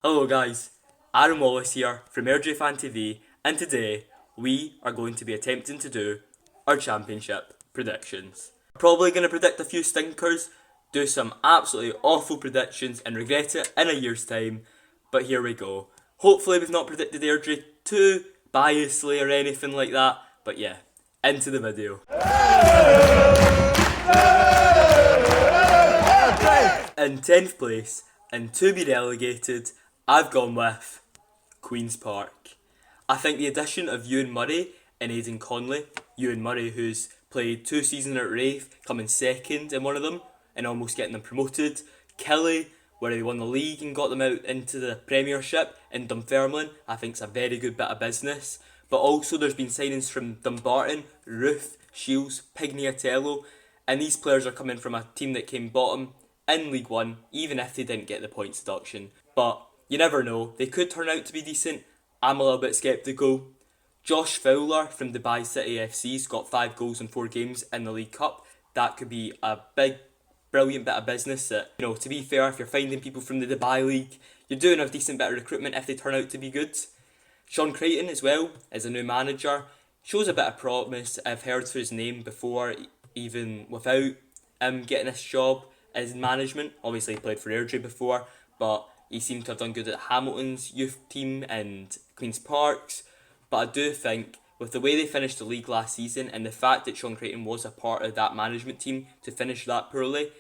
Hello guys, Aaron Wallace here from Airdrie Fan TV, and today we are going to be attempting to do our championship predictions. Probably going to predict a few stinkers, do some absolutely awful predictions and regret it in a year's time, but here we go. Hopefully we've not predicted Airdrie too biasly or anything like that, but yeah, into the video. In 10th place, and to be relegated, I've gone with Queen's Park. I think the addition of Ewan Murray and Aidan Conley, Ewan Murray who's played 2 seasons at Raith, coming second in one of them and almost getting them promoted, Kelly, where he won the league and got them out into the Premiership, in Dunfermline, I think it's a very good bit of business. But also there's been signings from Dumbarton, Ruth, Shields, Pignatello, and these players are coming from a team that came bottom in League One, even if they didn't get the points deduction. But you never know, they could turn out to be decent. I'm a little bit sceptical. Josh Fowler from Dubai City FC's got 5 goals in 4 games in the League Cup. That could be a big, brilliant bit of business that, to be fair, if you're finding people from the Dubai League, you're doing a decent bit of recruitment if they turn out to be good. Sean Creighton as well, as a new manager, shows a bit of promise. I've heard for his name before, even without getting this job as management. Obviously he played for Airdrie before, but he seemed to have done good at Hamilton's youth team and Queen's Park's. But I do think, with the way they finished the league last season and the fact that Sean Creighton was a part of that management team to finish that poorly,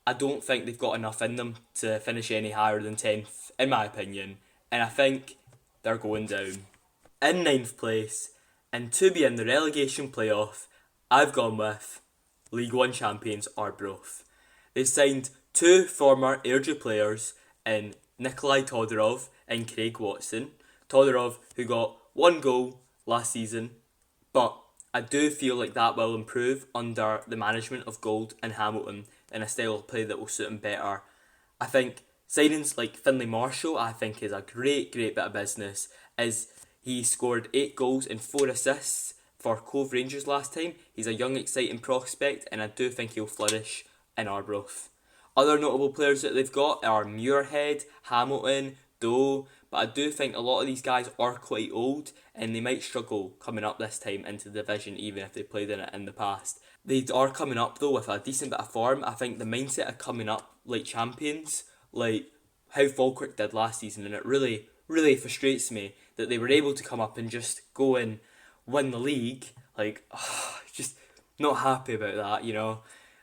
I don't think they've got enough in them to finish any higher than 10th, in my opinion. And I think they're going down. In 9th place, and to be in the relegation playoff, I've gone with League One champions Arbroath. They signed 2 former Airdrie players in Nikolai Todorov and Craig Watson. Todorov, who got 1 goal last season, but I do feel like that will improve under the management of Gold and Hamilton in a style of play that will suit him better. I think signings like Finlay Marshall, I think, is a great bit of business, as he scored 8 goals and 4 assists for Cove Rangers last time. He's a young, exciting prospect, and I do think he'll flourish in Arbroath. Other notable players that they've got are Muirhead, Hamilton, Doe, but I do think a lot of these guys are quite old and they might struggle coming up this time into the division, even if they played in it in the past. They are coming up though with a decent bit of form. I think the mindset of coming up like champions, like how Falkirk did last season, and it really frustrates me that they were able to come up and just go and win the league. Just not happy about that.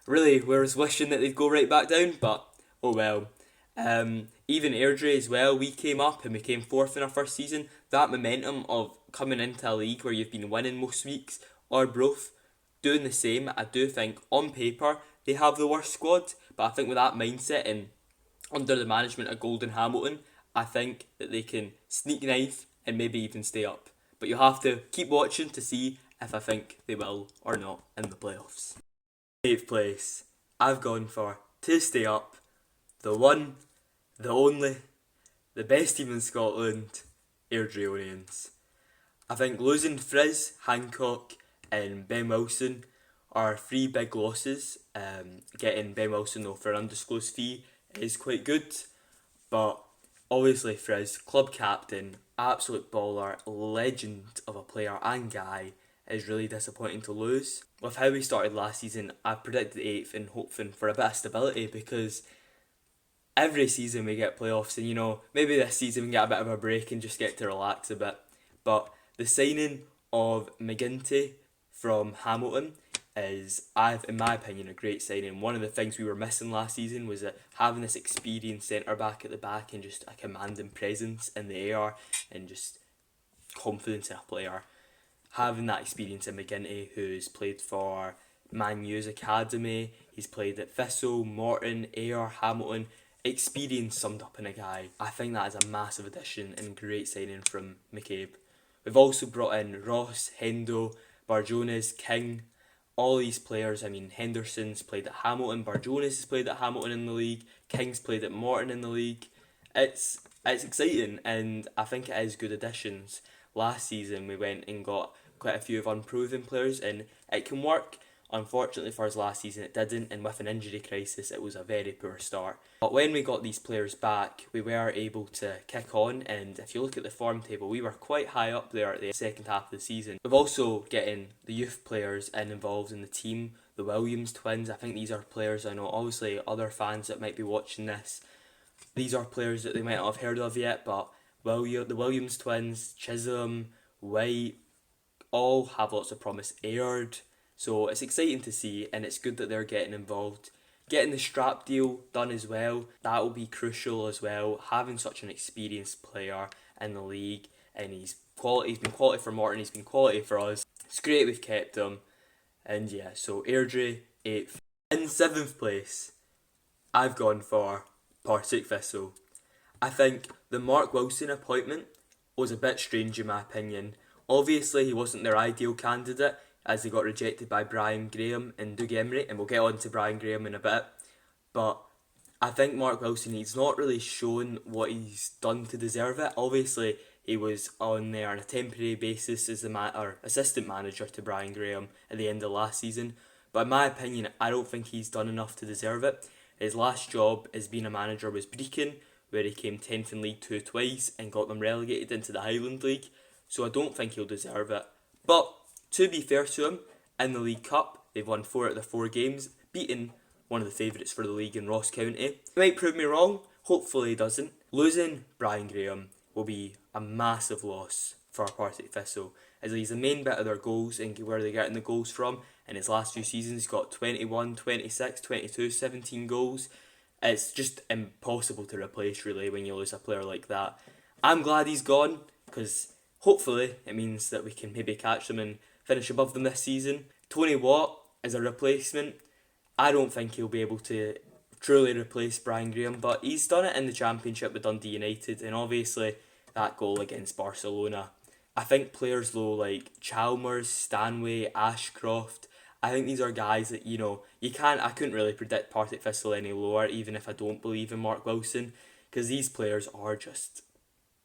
Really, we was wishing that they'd go right back down, but oh well. Even Airdrie as well, we came up and we came 4th in our first season. That momentum of coming into a league where you've been winning most weeks, Arbroath doing the same. I do think on paper they have the worst squad, but I think with that mindset and under the management of Golden Hamilton, I think that they can sneak 9th and maybe even stay up. But you'll have to keep watching to see if I think they will or not in the playoffs. 8th place, I've gone for, to stay up, the one, the only, the best team in Scotland, Airdrieonians. I think losing Frizz, Hancock and Ben Wilson are 3 big losses. Getting Ben Wilson though for an undisclosed fee is quite good, but obviously Frizz, club captain, absolute baller, legend of a player and guy, is really disappointing to lose. With how we started last season, I predicted 8th and hoping for a bit of stability, because every season we get playoffs and maybe this season we can get a bit of a break and just get to relax a bit. But the signing of McGinty from Hamilton is, in my opinion, a great signing. One of the things we were missing last season was that having this experienced centre back at the back and just a commanding presence in the air and just confidence in a player. Having that experience in McGinty, who's played for Man U's academy, he's played at Thistle, Morton, Ayr, Hamilton. Experience summed up in a guy. I think that is a massive addition and great signing from McCabe. We've also brought in Ross, Hendo, Barjones, King. All these players, Henderson's played at Hamilton, Barjones has played at Hamilton in the league, King's played at Morton in the league. It's exciting, and I think it is good additions. Last season we went and got quite a few of unproven players, and it can work. Unfortunately for us last season it didn't, and with an injury crisis it was a very poor start. But when we got these players back, we were able to kick on, and if you look at the form table, we were quite high up there at the second half of the season. We've also getting the youth players involved in the team, the Williams twins. I think these are players, I know obviously other fans that might be watching this, these are players that they might not have heard of yet, but the Williams twins, Chisholm, White, all have lots of promise. Aired, so it's exciting to see, and it's good that they're getting involved. Getting the strap deal done as well, that will be crucial as well. Having such an experienced player in the league, and he's been quality for Morton, he's been quality for us. It's great we've kept him, and yeah, so Airdrie 8th. In 7th place, I've gone for Partick Thistle. I think the Mark Wilson appointment was a bit strange in my opinion. Obviously he wasn't their ideal candidate, as he got rejected by Brian Graham and Doug Emery, and we'll get on to Brian Graham in a bit. But I think Mark Wilson, he's not really shown what he's done to deserve it. Obviously he was on there on a temporary basis as the assistant manager to Brian Graham at the end of last season, but in my opinion I don't think he's done enough to deserve it. His last job as being a manager was Brecon, where he came 10th in League 2 twice and got them relegated into the Highland League, so I don't think he'll deserve it. But to be fair to him, in the League Cup, they've won 4 out of the 4 games, beating one of the favourites for the league in Ross County. He might prove me wrong, hopefully he doesn't. Losing Brian Graham will be a massive loss for Partick Thistle, as he's the main bit of their goals and where they're getting the goals from. In his last few seasons he's got 21, 26, 22, 17 goals. It's just impossible to replace really when you lose a player like that. I'm glad he's gone, because hopefully it means that we can maybe catch them and finish above them this season. Tony Watt is a replacement. I don't think he'll be able to truly replace Brian Graham, but he's done it in the Championship with Dundee United, and obviously that goal against Barcelona. I think players though like Chalmers, Stanway, Ashcroft, I think these are guys that, I couldn't really predict Partick Thistle any lower, even if I don't believe in Mark Wilson, because these players are just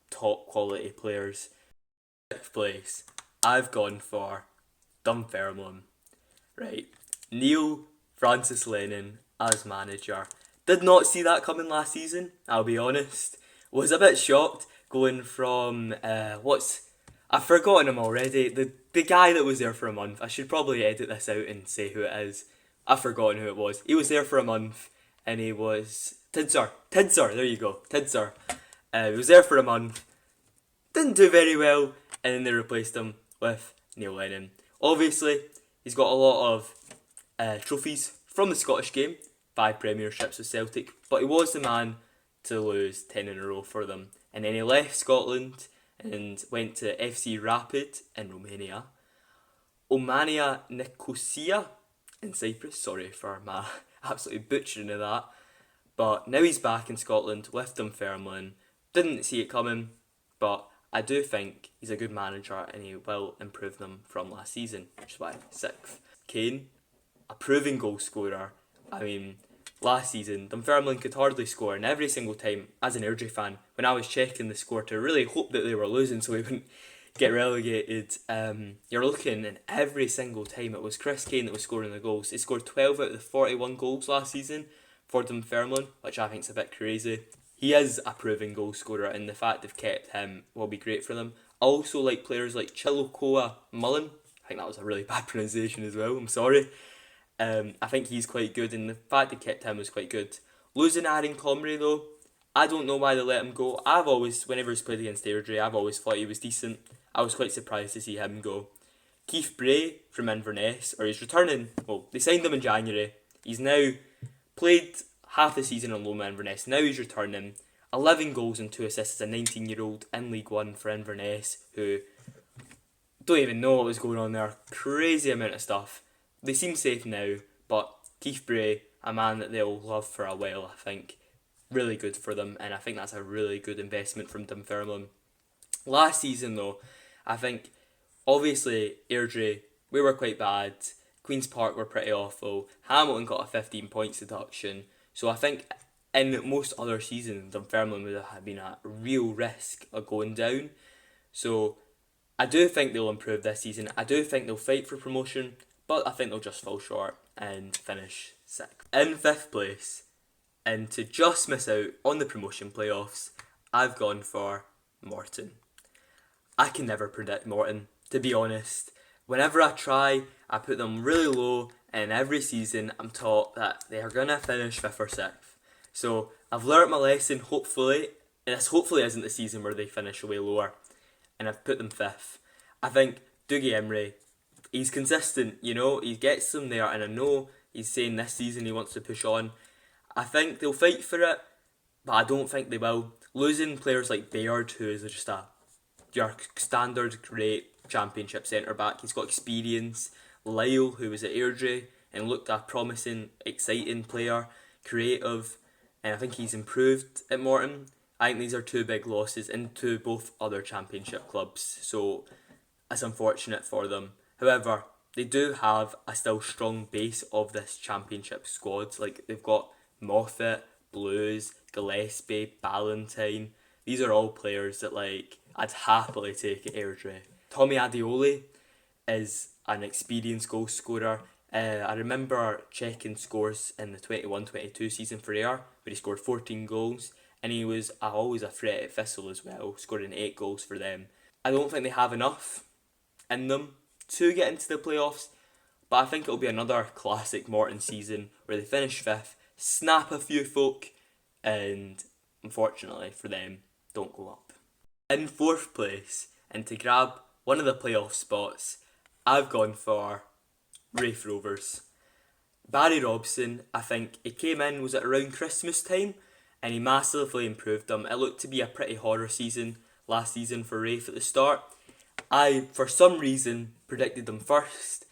top quality players. 6th place, I've gone for Dunfermline. Right, Neil Francis Lennon as manager. Did not see that coming last season, I'll be honest. Was a bit shocked going from, I've forgotten him already. The guy that was there for a month. I should probably edit this out and say who it is. I've forgotten who it was. He was there for a month, and he was Tidser. There you go. Tidser. He was there for a month. Didn't do very well, and then they replaced him with Neil Lennon. Obviously, he's got a lot of trophies from the Scottish game, 5 premierships with Celtic, but he was the man to lose 10 in a row for them. And then he left Scotland and went to FC Rapid in Romania, Omania Nicosia in Cyprus. Sorry for my absolutely butchering of that. But now he's back in Scotland with Dunfermline. Didn't see it coming, but I do think he's a good manager and he will improve them from last season, which is why 6th. Kane, a proven goal scorer. I mean, last season, Dunfermline could hardly score, and every single time, as an Airdrie fan, when I was checking the score to really hope that they were losing so we wouldn't get relegated, you're looking, and every single time it was Chris Kane that was scoring the goals. He scored 12 out of the 41 goals last season for Dunfermline, which I think is a bit crazy. He is a proven goal scorer, and the fact they've kept him will be great for them. I also like players like Chilokoa Mullen. I think that was a really bad pronunciation as well, I'm sorry. I think he's quite good, and the fact they kept him was quite good. Losing Aaron Comrie though, I don't know why they let him go. Whenever he's played against Airdrie, I've always thought he was decent. I was quite surprised to see him go. Keith Bray from Inverness, he's returning, they signed him in January. He's now played half the season on loan with Inverness, now he's returning. 11 goals and 2 assists as a 19-year-old in League 1 for Inverness, who don't even know what was going on there. Crazy amount of stuff. They seem safe now, but Keith Bray, a man that they'll love for a while, I think. Really good for them, and I think that's a really good investment from Dunfermline. Last season though, I think, obviously, Airdrie, we were quite bad. Queen's Park were pretty awful. Hamilton got a 15 points deduction. So I think in most other seasons, Dunfermline would have been at real risk of going down. So I do think they'll improve this season. I do think they'll fight for promotion, but I think they'll just fall short and finish 6th. In 5th place, and to just miss out on the promotion playoffs, I've gone for Morton. I can never predict Morton, to be honest. Whenever I try, I put them really low, and every season I'm taught that they are going to finish 5th or 6th. So I've learnt my lesson, hopefully. This hopefully isn't the season where they finish way lower, and I've put them 5th. I think Dougie Emery, he's consistent, he gets them there, and I know he's saying this season he wants to push on. I think they'll fight for it, but I don't think they will. Losing players like Bayard, who is just your standard great Championship centre-back, he's got experience. Lyle, who was at Airdrie and looked a promising, exciting player, creative, and I think he's improved at Morton. I think these are 2 big losses into both other Championship clubs, so it's unfortunate for them. However, they do have a still strong base of this Championship squad. Like, they've got Moffat, Blues, Gillespie, Ballantyne. These are all players that I'd happily take at Airdrie. Tommy Adioli is an experienced goal scorer. I remember checking scores in the 21-22 season for Ayr, where he scored 14 goals, and he was always a threat at Thistle as well, scoring 8 goals for them. I don't think they have enough in them to get into the playoffs, but I think it'll be another classic Morton season where they finish 5th, snap a few folk, and unfortunately for them, don't go up. In 4th place, and to grab one of the playoff spots, I've gone for Raith Rovers. Barry Robson, I think he came in, was it around Christmas time, and he massively improved them. It looked to be a pretty horror season last season for Raith at the start. I, for some reason, predicted them first.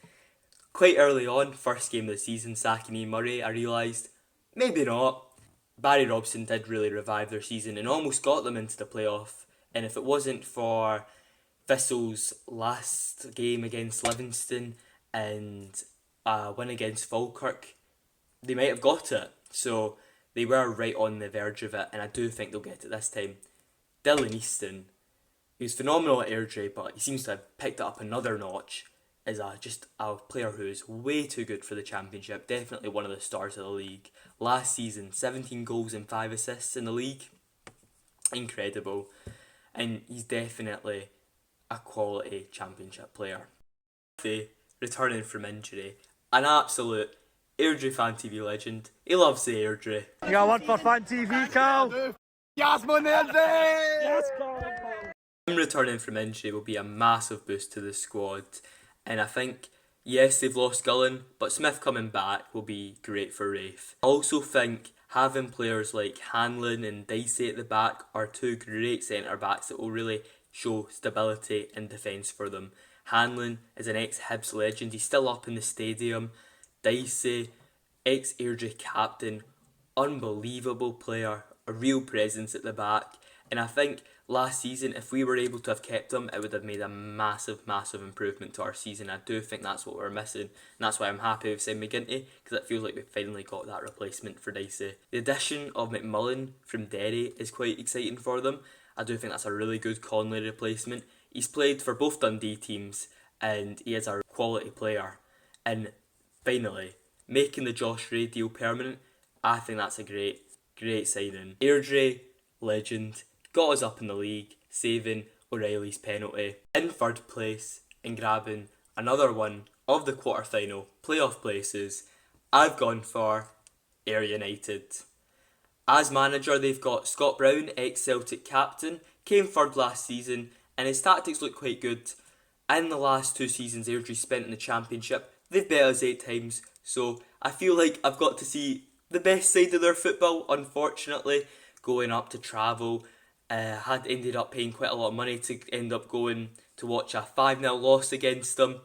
Quite early on, first game of the season, sacking Ian Murray, I realised, maybe not. Barry Robson did really revive their season and almost got them into the playoff. And if it wasn't for Thistle's last game against Livingston and a win against Falkirk, they might have got it. So they were right on the verge of it, and I do think they'll get it this time. Dylan Easton, he was phenomenal at Airdrie, but he seems to have picked it up another notch as just a player who is way too good for the Championship. Definitely one of the stars of the league. Last season, 17 goals and 5 assists in the league. Incredible. And he's definitely a quality Championship player. Returning from injury, an absolute Airdrie Fan TV legend. He loves the Airdrie. You got one for Fan TV, Carl? Yes, man, Airdrie! Yes, Carl! Him returning from injury will be a massive boost to the squad. And I think, yes, they've lost Gullen, but Smith coming back will be great for Raith. I also think having players like Hanlon and Dicey at the back are 2 great centre-backs that will really show stability in defence for them. Hanlon is an ex-Hibs legend, he's still up in the stadium. Dicey, ex-Airdrie captain, unbelievable player, a real presence at the back. And I think last season, if we were able to have kept him, it would have made a massive, massive improvement to our season. I do think that's what we're missing, and that's why I'm happy with Sam McGinty, because it feels like we've finally got that replacement for Dicey. The addition of McMullen from Derry is quite exciting for them. I do think that's a really good Conley replacement. He's played for both Dundee teams, and he is a quality player. And finally, making the Josh Ray deal permanent, I think that's a great signing. Airdrie, legend, got us up in the league, saving O'Reilly's penalty. In 3rd place and grabbing another one of the quarter-final playoff places, I've gone for Ayr United. As manager, they've got Scott Brown, ex-Celtic captain, came 3rd last season, and his tactics look quite good. In the last 2 seasons Airdrie spent in the Championship, they've beat us 8 times, so I feel like I've got to see the best side of their football, unfortunately, going up to travel. Had ended up paying quite a lot of money to end up going to watch a 5-0 loss against them.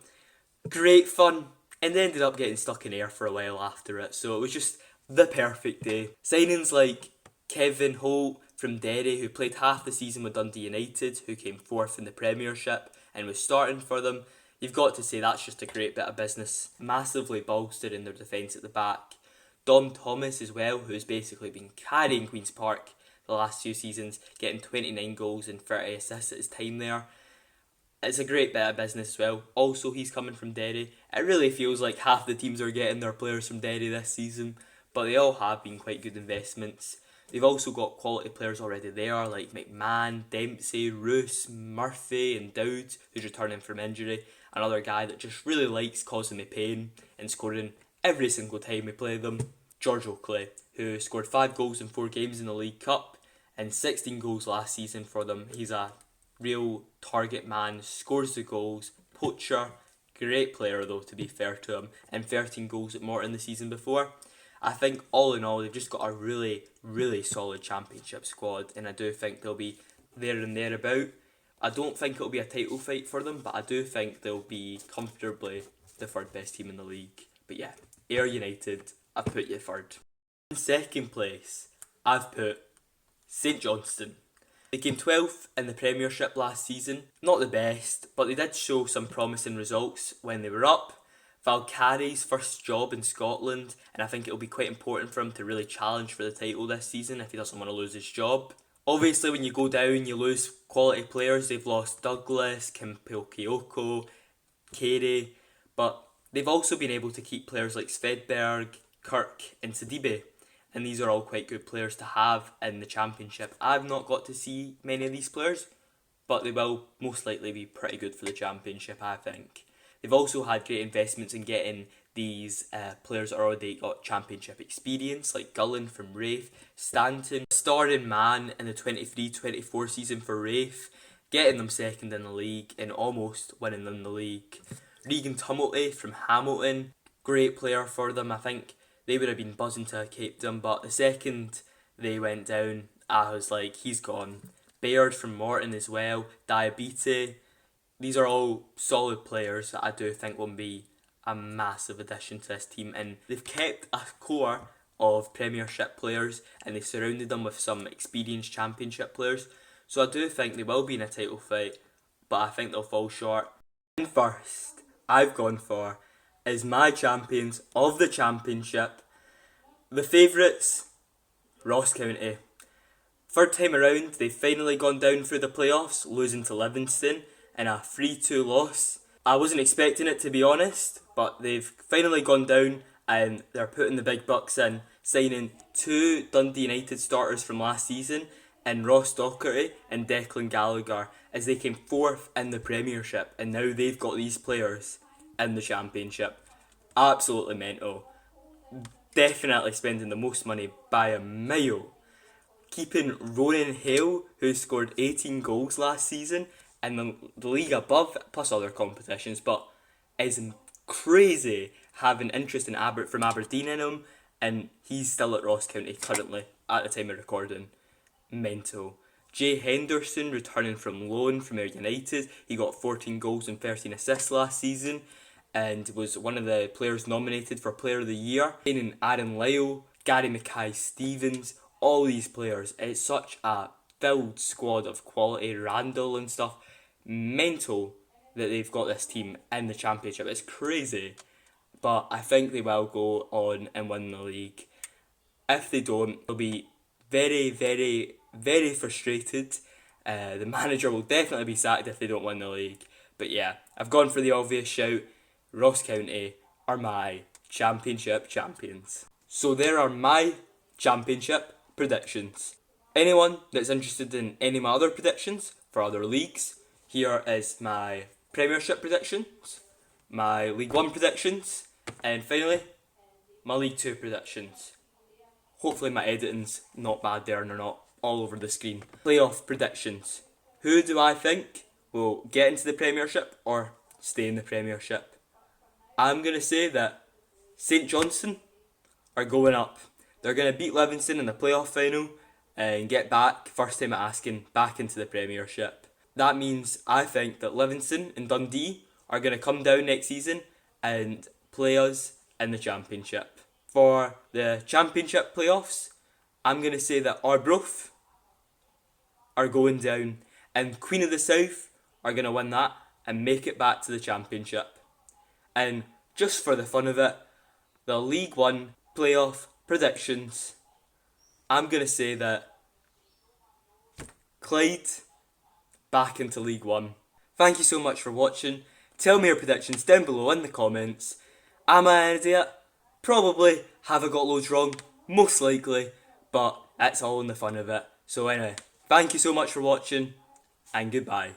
Great fun, and ended up getting stuck in Ayr for a while after it, so it was just the perfect day. Signings like Kevin Holt from Derry, who played half the season with Dundee United, who came 4th in the Premiership and was starting for them. You've got to say that's just a great bit of business. Massively bolstered in their defence at the back. Dom Thomas as well, who's basically been carrying Queen's Park the last 2 seasons, getting 29 goals and 30 assists at his time there. It's a great bit of business as well. Also, he's coming from Derry. It really feels like half the teams are getting their players from Derry this season, but they all have been quite good investments. They've also got quality players already there, like McMahon, Dempsey, Roos, Murphy and Dowd, who's returning from injury. Another guy that just really likes causing me pain and scoring every single time we play them. George Oakley, who scored 5 goals in 4 games in the League Cup and 16 goals last season for them. He's a real target man, scores the goals, poacher, great player though to be fair to him, and 13 goals at Morton the season before. I think all in all they've just got a really, really solid championship squad, and I do think they'll be there and thereabout. I don't think it'll be a title fight for them, but I do think they'll be comfortably the third best team in the league. But yeah, Ayr United, I've put you third. In second place, I've put St Johnstone. They came 12th in the Premiership last season. Not the best, but they did show some promising results when they were up. Valkyrie's first job in Scotland, and I think it'll be quite important for him to really challenge for the title this season if he doesn't want to lose his job. Obviously, when you go down, you lose quality players. They've lost Douglas, Kimpil Kyoko, Carey, but they've also been able to keep players like Svedberg, Kirk and Sidibe, and these are all quite good players to have in the Championship. I've not got to see many of these players, but they will most likely be pretty good for the Championship, I think. They've also had great investments in getting these players that already got Championship experience, like Gullen from Raith, Stanton, starring man in the 23-24 season for Raith, getting them second in the league and almost winning them the league. Regan Tumulty from Hamilton, great player for them. I think they would have been buzzing to have kept him, but the second they went down, I was like, he's gone. Baird from Morton as well, Diabetes. These are all solid players that I do think will be a massive addition to this team, and they've kept a core of Premiership players and they've surrounded them with some experienced Championship players, so I do think they will be in a title fight, but I think they'll fall short. And first, I've gone for is my champions of the Championship. The favourites, Ross County. Third time around, they've finally gone down through the playoffs, losing to Livingston in a 3-2 loss. I wasn't expecting it, to be honest, but they've finally gone down and they're putting the big bucks in, signing 2 Dundee United starters from last season in Ross Docherty and Declan Gallagher, as they came 4th in the Premiership, and now they've got these players in the Championship. Absolutely mental. Definitely spending the most money by a mile. Keeping Ronan Hale, who scored 18 goals last season in the league above, plus other competitions, but is crazy having interest in from Aberdeen in him, and he's still at Ross County currently at the time of recording. Mental. Jay Henderson returning from loan from Ayr United. He got 14 goals and 13 assists last season and was one of the players nominated for Player of the Year. And Aaron Lyle, Gary Mackay-Stevens, all these players. It's such a filled squad of quality. Randall and stuff. Mental that they've got this team in the Championship. It's crazy. But I think they will go on and win the league. If they don't, they'll be very, very, very frustrated. The manager will definitely be sacked if they don't win the league. But yeah, I've gone for the obvious shout. Ross County are my Championship champions. So there are my Championship predictions. Anyone that's interested in any of my other predictions for other leagues, here is my Premiership predictions, my League 1 predictions, and finally, my League 2 predictions. Hopefully my editing's not bad there and they're not all over the screen. Playoff predictions. Who do I think will get into the Premiership or stay in the Premiership? I'm going to say that St Johnstone are going up. They're going to beat Livingston in the playoff final and get back, first time at asking, back into the Premiership. That means I think that Livingston and Dundee are going to come down next season and play us in the Championship. For the Championship playoffs, I'm going to say that Arbroath are going down and Queen of the South are going to win that and make it back to the Championship. And just for the fun of it, the League 1 playoff predictions, I'm going to say that Clyde back into League 1. Thank you so much for watching. Tell me your predictions down below in the comments. Am I an idiot? Probably. Have I got loads wrong? Most likely. But it's all in the fun of it. So anyway, thank you so much for watching, and goodbye.